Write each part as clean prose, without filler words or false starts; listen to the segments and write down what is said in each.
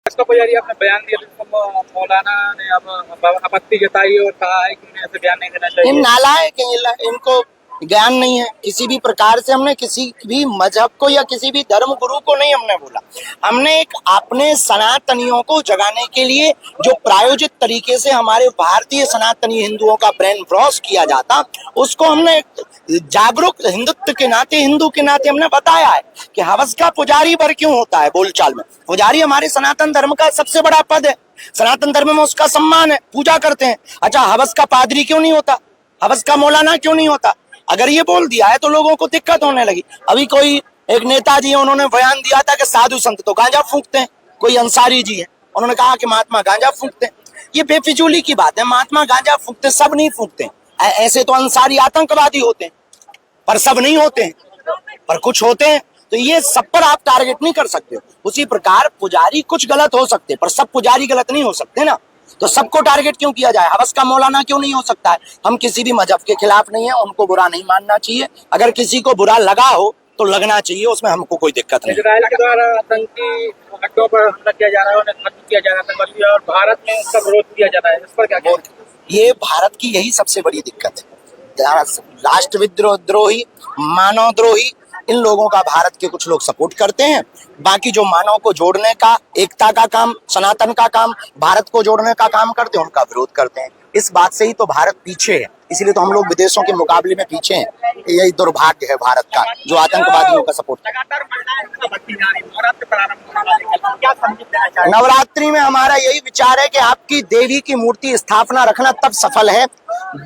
इसका पुजारी आपने बयान दिया तो मौलाना ने अब आपत्ति जताई और कहा है कि उन्हें ऐसे बयान नहीं देना ये चाहिए। नालायक है, इनको ज्ञान नहीं है किसी भी प्रकार से। हमने किसी भी मजहब को या किसी भी धर्म गुरु को नहीं हमने बोला। हमने एक अपने सनातनियों को जगाने के लिए जो प्रायोजित तरीके से हमारे भारतीय सनातनी हिंदुओं का ब्रेन वॉश किया जाता, उसको हमने जागरूक हिंदुत्व के नाते, हिंदू के नाते हमने बताया है कि हवस का पुजारी बर क्यों होता है। बोलचाल में पुजारी हमारे सनातन धर्म का सबसे बड़ा पद है, सनातन धर्म में उसका सम्मान है, पूजा करते हैं। अच्छा, हवस का पादरी क्यों नहीं होता, हवस का मौलाना क्यों नहीं होता? अगर ये बोल दिया है तो लोगों को दिक्कत होने लगी। अभी कोई एक नेताजी है, उन्होंने बयान दिया था कि साधु संत तो गांजा फूंकते हैं। कोई अंसारी जी है, उन्होंने कहा कि महात्मा गांजा फूंकते हैं। ये बेफिजूली की बात है, महात्मा गांजा फूंकते सब नहीं फूंकते। ऐसे तो अंसारी आतंकवादी होते हैं, पर सब नहीं होते हैं, पर कुछ होते हैं। तो ये सब पर आप टारगेट नहीं कर सकते हो। उसी प्रकार पुजारी कुछ गलत हो सकते, पर सब पुजारी गलत नहीं हो सकते ना। तो सबको टारगेट क्यों किया जाए? हवस का मौलाना क्यों नहीं हो सकता है? हम किसी भी मजहब के खिलाफ नहीं है, उनको बुरा नहीं मानना चाहिए। अगर किसी को बुरा लगा हो तो लगना चाहिए, उसमें हमको कोई दिक्कत नहीं। इजराइल के द्वारा आतंकी अड्डों पर हमला किया जा रहा है, उन्हें खत्म किया जा रहा है और भारत में उसका विरोध किया जा रहा है, इस पर क्या कहते हैं? ये भारत की यही सबसे बड़ी दिक्कत है। राष्ट्रविद्रोही, मानवद्रोही, इन लोगों का भारत के कुछ लोग सपोर्ट करते हैं। बाकी जो मानव को जोड़ने का, एकता का काम, सनातन का काम, भारत को जोड़ने का काम करते हैं, उनका विरोध करते हैं। इस बात से ही तो भारत पीछे है, इसीलिए तो हम लोग विदेशों के मुकाबले में पीछे हैं। यही दुर्भाग्य है भारत का, जो आतंकवादियों का सपोर्ट करता है। नवरात्रि में हमारा यही विचार है कि आपकी देवी की मूर्ति स्थापना रखना तब सफल है,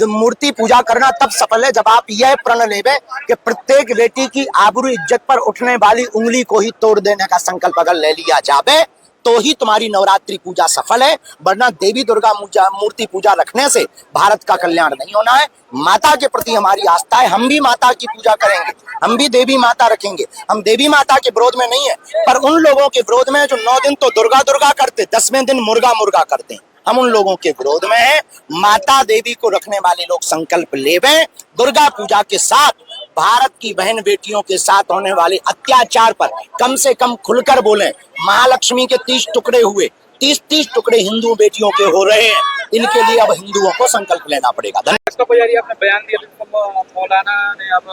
मूर्ति पूजा करना तब सफल है, जब आप यह प्रण लेवे कि प्रत्येक बेटी की आबरू इज्जत पर उठने वाली उंगली को ही तोड़ देने का संकल्प अगर ले लिया जावे तो ही तुम्हारी नवरात्रि पूजा सफल है। वरना देवी दुर्गा मूर्ति पूजा रखने से भारत का कल्याण नहीं होना है। माता के प्रति हमारी आस्था है, हम भी माता की पूजा करेंगे, हम भी देवी माता रखेंगे। हम देवी माता के विरोध में नहीं है, पर उन लोगों के विरोध में जो 9 दिन तो दुर्गा दुर्गा करते, 10वें दिन मुर्गा मुर्गा करते हैं, हम उन लोगों के विरोध में हैं। माता देवी को रखने वाले लोग संकल्प लेवें, दुर्गा पूजा के साथ भारत की बहन बेटियों के साथ होने वाले अत्याचार पर कम से कम खुलकर बोलें। महालक्ष्मी के 30 टुकड़े हुए, 30 टुकड़े हिंदू बेटियों के हो रहे हैं। इनके लिए अब हिंदुओं को संकल्प लेना पड़ेगा। इसका पुजारी आपने बयान दिया तो मौलाना ने अब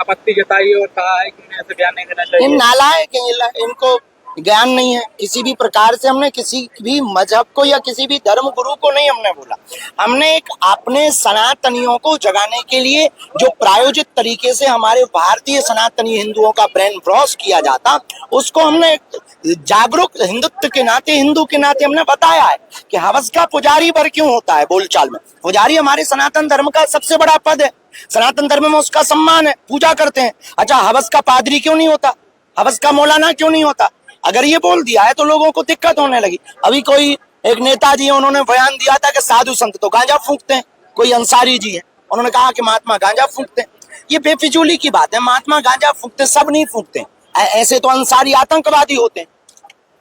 आपत्ति जताई और कहा है कि उन्हें ऐसे बयान नहीं देना ये चाहिए। नालायक है, इनको ज्ञान नहीं है किसी भी प्रकार से। हमने किसी भी मजहब को या किसी भी धर्म गुरु को नहीं हमने बोला। हमने एक अपने सनातनियों को जगाने के लिए जो प्रायोजित तरीके से हमारे भारतीय सनातनी हिंदुओं का ब्रेन वॉश किया जाता, उसको हमने जागरूक हिंदुत्व के नाते, हिंदू के नाते हमने बताया है कि हवस का पुजारी बर क्यों होता है। बोलचाल में पुजारी हमारे सनातन धर्म का सबसे बड़ा पद है, सनातन धर्म में उसका सम्मान है, पूजा करते हैं। अच्छा, हवस का पादरी क्यों नहीं होता, हवस का मौलाना क्यों नहीं होता? अगर ये बोल दिया है तो लोगों को दिक्कत होने लगी। अभी कोई एक नेताजी है, उन्होंने बयान दिया था कि साधु संत तो गांजा फूंकते हैं। कोई अंसारी जी है, उन्होंने कहा कि महात्मा गांजा फूंकते हैं। ये बेफिजूली की बात है, महात्मा गांजा फूंकते सब नहीं फूंकते हैं। ऐसे तो अंसारी आतंकवादी होते हैं,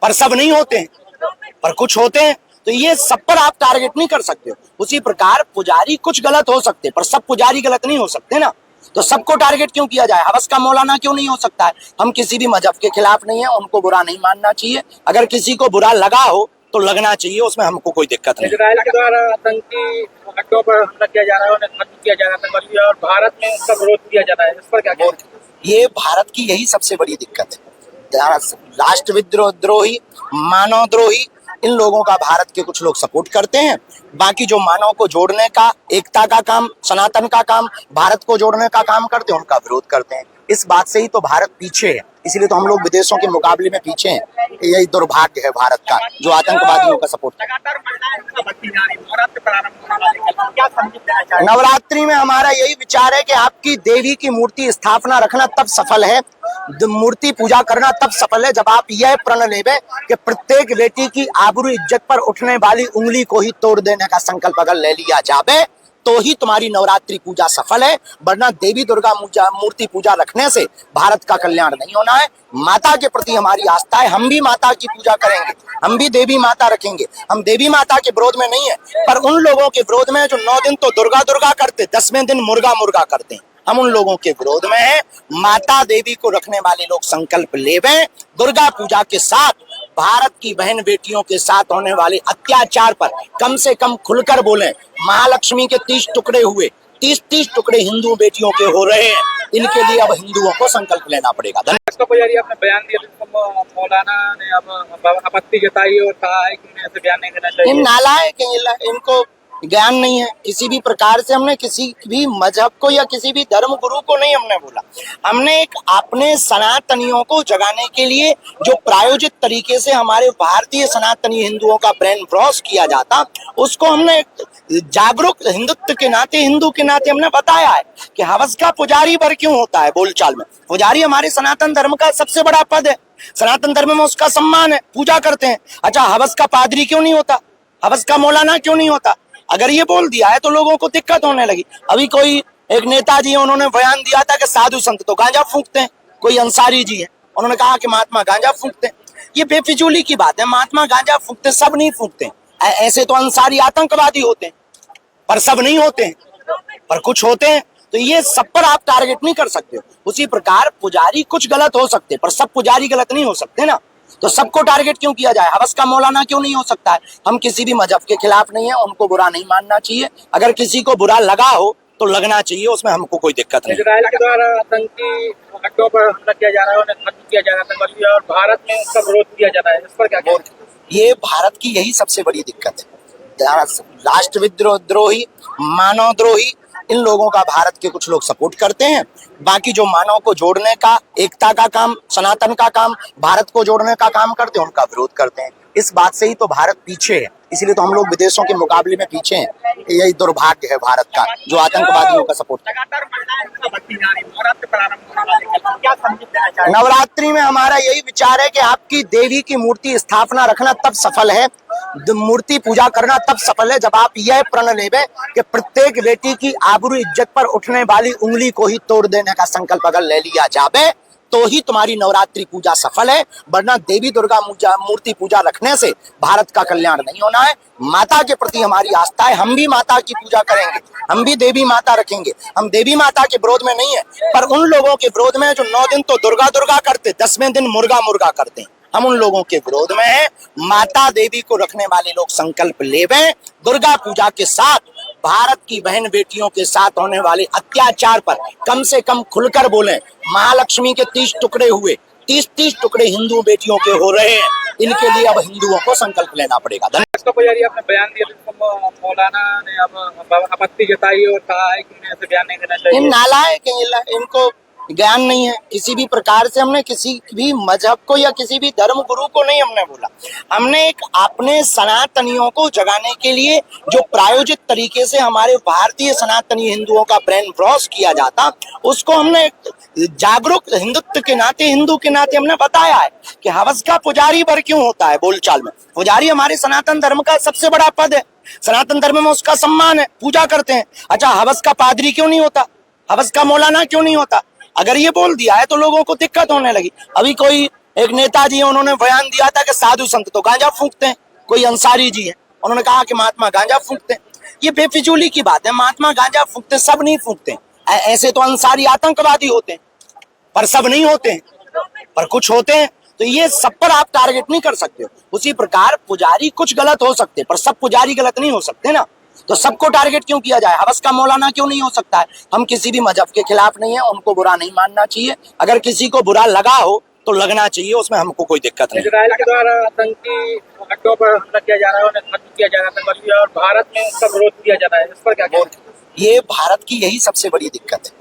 पर सब नहीं होते हैं, पर कुछ होते हैं। तो ये सब पर आप टारगेट नहीं कर सकते हो। उसी प्रकार पुजारी कुछ गलत हो सकते, पर सब पुजारी गलत नहीं हो सकते ना। तो सबको टारगेट क्यों किया जाए? हवस का मौलाना क्यों नहीं हो सकता है? हम किसी भी मजहब के खिलाफ नहीं है, उनको बुरा नहीं मानना चाहिए। अगर किसी को बुरा लगा हो तो लगना चाहिए, उसमें हमको कोई दिक्कत नहीं। इजराइल के द्वारा आतंकी अड्डों पर हमला किया जा रहा है, उन्हें खत्म किया जा रहा है और भारत में उसका विरोध किया जा रहा है, इस पर क्या कहते हैं? ये भारत की यही सबसे बड़ी दिक्कत है। राष्ट्रविद्रोही, मानवद्रोही, इन लोगों का भारत के कुछ लोग सपोर्ट करते हैं। बाकी जो मानव को जोड़ने का, एकता का काम, सनातन का काम, भारत को जोड़ने का काम करते हैं, उनका विरोध करते हैं। इस बात से ही तो भारत पीछे है, इसीलिए तो हम लोग विदेशों के मुकाबले में पीछे हैं। यही दुर्भाग्य है भारत का, जो आतंकवादियों का सपोर्ट करता है। नवरात्रि में हमारा यही विचार है कि आपकी देवी की मूर्ति स्थापना रखना तब सफल है, मूर्ति पूजा करना तब सफल है, जब आप यह प्रण लेवे कि प्रत्येक बेटी की आबरू इज्जत पर उठने वाली उंगली को ही तोड़ देने का संकल्प अगर ले लिया जावे तो ही तुम्हारी नवरात्रि पूजा सफल है। वरना देवी दुर्गा मूर्ति पूजा रखने से भारत का कल्याण नहीं होना है। माता के प्रति हमारी आस्था है, हम भी माता की पूजा करेंगे, हम भी देवी माता रखेंगे। हम देवी माता के विरोध में नहीं है, पर उन लोगों के विरोध में जो 9 दिन तो दुर्गा दुर्गा करते, 10वें दिन मुर्गा मुर्गा करते हैं, हम उन लोगों के विरोध में हैं। माता देवी को रखने वाले लोग संकल्प लेवें, दुर्गा पूजा के साथ भारत की बहन बेटियों के साथ होने वाले अत्याचार पर कम से कम खुलकर बोलें। महालक्ष्मी के 30 टुकड़े हुए, 30 टुकड़े हिंदू बेटियों के हो रहे हैं। इनके लिए अब हिंदुओं को संकल्प लेना पड़ेगा। इसका पुजारी आपने बयान दिया जिसको मौलाना ने अब आपत्ति जताई और कहा है कि उन्हें ऐसे बयान नहीं देना इन चाहिए। नालायक हैं, इनको ज्ञान नहीं है किसी भी प्रकार से। हमने किसी भी मजहब को या किसी भी धर्म गुरु को नहीं हमने बोला। हमने एक अपने सनातनियों को जगाने के लिए जो प्रायोजित तरीके से हमारे भारतीय सनातनी हिंदुओं का ब्रेन वॉश किया जाता, उसको हमने जागरूक हिंदुत्व के नाते, हिंदू के नाते हमने बताया है कि हवस का पुजारी बर क्यों होता है। बोलचाल में पुजारी हमारे सनातन धर्म का सबसे बड़ा पद है। सनातन धर्म में उसका सम्मान है, पूजा करते हैं। अच्छा, हवस का पादरी क्यों नहीं होता, हवस का मौलाना क्यों नहीं होता? अगर ये बोल दिया है तो लोगों को दिक्कत होने लगी। अभी कोई एक नेताजी है, उन्होंने बयान दिया था कि साधु संत तो गांजा फूंकते हैं। कोई अंसारी जी है, उन्होंने कहा कि महात्मा गांजा फूंकते हैं। ये बेफिजूली की बात है। महात्मा गांजा फूंकते, सब नहीं फूंकते। ऐसे तो अंसारी आतंकवादी होते हैं, पर सब नहीं होते हैं, पर कुछ होते हैं। तो ये सब पर आप टारगेट नहीं कर सकते हो। उसी प्रकार पुजारी कुछ गलत हो सकते, पर सब पुजारी गलत नहीं हो सकते ना। तो सबको टारगेट क्यों किया जाए? हवस का मौलाना क्यों नहीं हो सकता है? हम किसी भी मजहब के खिलाफ नहीं है, उनको बुरा नहीं मानना चाहिए। अगर किसी को बुरा लगा हो तो लगना चाहिए, उसमें हमको कोई दिक्कत नहीं। इजराइल के द्वारा आतंकी अड्डों पर हमला किया जा रहा है, उन्हें खत्म किया जा रहा है आतंकवादी, और भारत में उसका विरोध किया जा रहा है। इस पर क्या कहते हैं? ये भारत की यही सबसे बड़ी दिक्कत है। राष्ट्रविद्रोही, मानवद्रोही, इन लोगों का भारत के कुछ लोग सपोर्ट करते हैं। बाकी जो मानव को जोड़ने का, एकता का काम, सनातन का काम, भारत को जोड़ने का काम करते हैं, उनका विरोध करते हैं। इस बात से ही तो भारत पीछे है, इसलिए तो हम लोग विदेशों के मुकाबले में पीछे हैं। यही दुर्भाग्य है भारत का, जो आतंकवादियों का सपोर्ट। नवरात्रि में हमारा यही विचार है कि आपकी देवी की मूर्ति स्थापना रखना तब सफल है, मूर्ति पूजा करना तब सफल है, जब आप यह प्रण लेवे कि प्रत्येक बेटी की आबरू इज्जत पर उठने वाली उंगली को ही तोड़ देने का संकल्प अगर ले लिया जावे तो ही तुम्हारी नवरात्रि पूजा सफल है। वरना देवी दुर्गा मूर्ति पूजा रखने से भारत का कल्याण नहीं होना है। माता के प्रति हमारी आस्था है, हम भी माता की पूजा करेंगे, हम भी देवी माता रखेंगे। हम देवी माता के विरोध में नहीं है, पर उन लोगों के विरोध में जो 9 दिन तो दुर्गा दुर्गा करते, 10वें दिन मुर्गा मुर्गा करते हैं, हम उन लोगों के विरोध में हैं। माता देवी को रखने वाले लोग संकल्प लेवें। दुर्गा पूजा के साथ भारत की बहन बेटियों के साथ होने वाले अत्याचार पर कम से कम खुलकर बोलें। महालक्ष्मी के 30 टुकड़े हुए, 30 टुकड़े हिंदू बेटियों के हो रहे हैं। इनके लिए अब हिंदुओं को संकल्प लेना पड़ेगा। इसका पुजारी आपने बयान दिया जिसको मौलाना ने अब आपत्ति जताई और कहा है कि उन्हें ऐसे बयान नहीं देना चाहिए। इन नालायक हैं, इनको ज्ञान नहीं है किसी भी प्रकार से। हमने किसी भी मजहब को या किसी भी धर्म गुरु को नहीं हमने बोला। हमने एक अपने सनातनियों को जगाने के लिए जो प्रायोजित तरीके से हमारे भारतीय सनातनी हिंदुओं का ब्रेन वॉश किया जाता, उसको हमने जागरूक हिंदुत्व के नाते, हिंदू के नाते हमने बताया है कि हवस का पुजारी बर क्यों होता है। बोलचाल में पुजारी हमारे सनातन धर्म का सबसे बड़ा पद है। सनातन धर्म में उसका सम्मान है, पूजा करते हैं। अच्छा, हवस का पादरी क्यों नहीं होता, हवस का मौलाना क्यों नहीं होता? अगर ये बोल दिया है तो लोगों को दिक्कत होने लगी। अभी कोई एक नेताजी है, उन्होंने बयान दिया था कि साधु संत तो गांजा फूंकते हैं। कोई अंसारी जी है, उन्होंने कहा कि महात्मा गांजा फूंकते हैं। ये बेफिजूली की बात है। महात्मा गांजा फूंकते, सब नहीं फूंकते। ऐसे तो अंसारी आतंकवादी होते हैं, पर सब नहीं होते हैं, पर कुछ होते हैं। तो ये सब पर आप टारगेट नहीं कर सकते हो। उसी प्रकार पुजारी कुछ गलत हो सकते, पर सब पुजारी गलत नहीं हो सकते ना। तो सबको टारगेट क्यों किया जाए? हवस का मौलाना क्यों नहीं हो सकता है? हम किसी भी मजहब के खिलाफ नहीं है, उनको बुरा नहीं मानना चाहिए। अगर किसी को बुरा लगा हो तो लगना चाहिए, उसमें हमको कोई दिक्कत नहीं। इजराइल के द्वारा आतंकी अड्डों पर हमला किया जा रहा है, उन्हें खत्म किया जा रहा है आतंकवादी, और भारत में उसका विरोध किया जा रहा है। इस पर क्या कहते हैं? ये भारत की यही सबसे बड़ी दिक्कत है।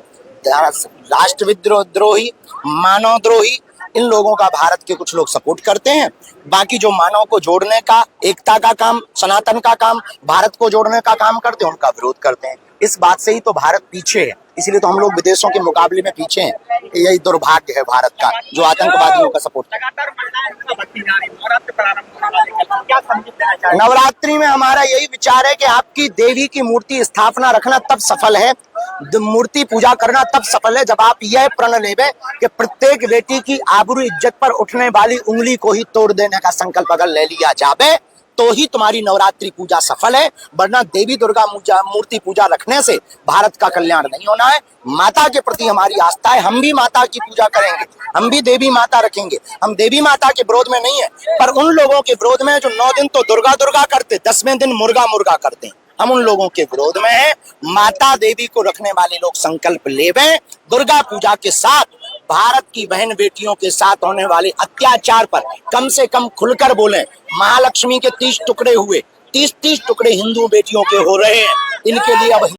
राष्ट्रविद्रोही, मानवद्रोही, इन लोगों का भारत के कुछ लोग सपोर्ट करते हैं। बाकी जो मानव को जोड़ने का, एकता का काम, सनातन का काम, भारत को जोड़ने का काम करते हैं, उनका विरोध करते हैं। इस बात से ही तो भारत पीछे है, इसलिए तो हम लोग विदेशों के मुकाबले में पीछे हैं। यही दुर्भाग्य है भारत का, जो आतंकवादियों का सपोर्ट। नवरात्रि में हमारा यही विचार है कि आपकी देवी की मूर्ति स्थापना रखना तब सफल है, मूर्ति पूजा करना तब सफल है, जब आप यह प्रण लेवे कि प्रत्येक बेटी की आबरू इज्जत पर उठने वाली उंगली को ही तोड़ देने का संकल्प अगर ले लिया जावे तो ही तुम्हारी नवरात्रि पूजा सफल है, वरना देवी दुर्गा मूर्ति पूजा रखने से भारत का कल्याण नहीं होना है। माता के प्रति हमारी आस्था है, हम भी माता की पूजा करेंगे, हम भी देवी माता रखेंगे। हम देवी माता के विरोध में नहीं है, पर उन लोगों के विरोध में जो 9 दिन तो दुर्गा दुर्गा करते, 10वें दिन मुर्गा मुर्गा करते हैं, हम उन लोगों के विरोध में हैं। माता देवी को रखने वाले लोग संकल्प लेवें, दुर्गा पूजा के साथ भारत की बहन बेटियों के साथ होने वाले अत्याचार पर कम से कम खुलकर बोलें। महालक्ष्मी के 30 टुकड़े हुए, 30 टुकड़े हिंदू बेटियों के हो रहे हैं, इनके लिए अब